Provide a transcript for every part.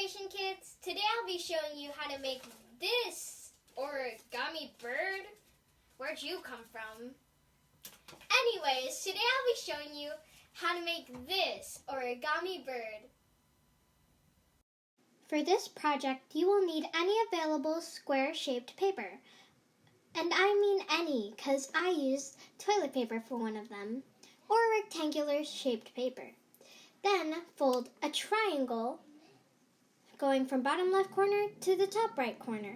Creation Kids. Today I'll be showing you how to make this origami bird. Where'd you come from? Anyways, today I'll be showing you how to make this origami bird. For this project, you will need any available square-shaped paper. And I mean any, because I used toilet paper for one of them, or rectangular-shaped paper. Then fold a triangle going from bottom left corner to the top right corner.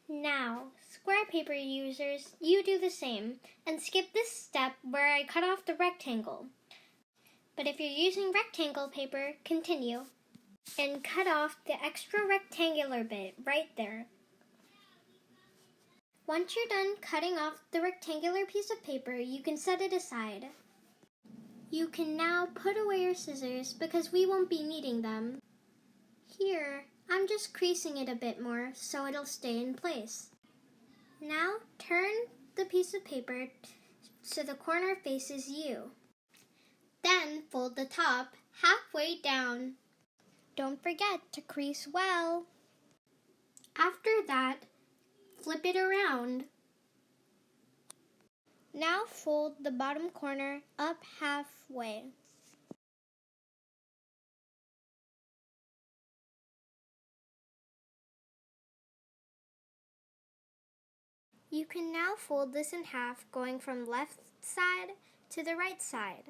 Now, square paper users, you do the same and skip this step where I cut off the rectangle. But if you're using rectangle paper, continue and cut off the extra rectangular bit right there. Once you're done cutting off the rectangular piece of paper, you can set it aside. You can now put away your scissors because we won't be needing them. Here, I'm just creasing it a bit more so it'll stay in place. Now, turn the piece of paper so the corner faces you. Then fold the top halfway down. Don't forget to crease well. After that, flip it around. Now fold the bottom corner up halfway. You can now fold this in half, going from left side to the right side.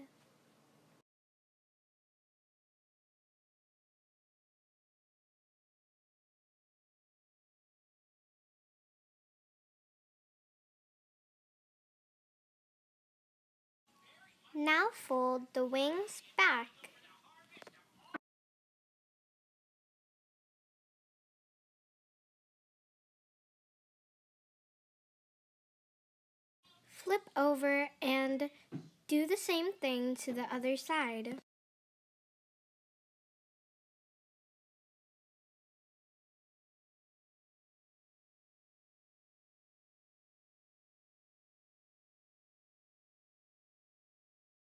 Now fold the wings back. Flip over and do the same thing to the other side.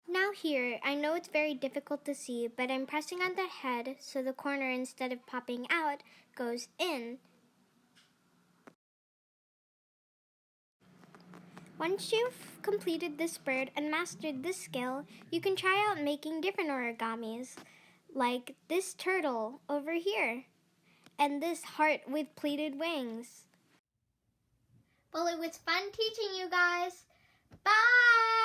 Now here, I know it's very difficult to see, but I'm pressing on the head so the corner, instead of popping out, goes in. Once you've completed this bird and mastered this skill, you can try out making different origamis, like this turtle over here, and this heart with pleated wings. Well, it was fun teaching you guys. Bye!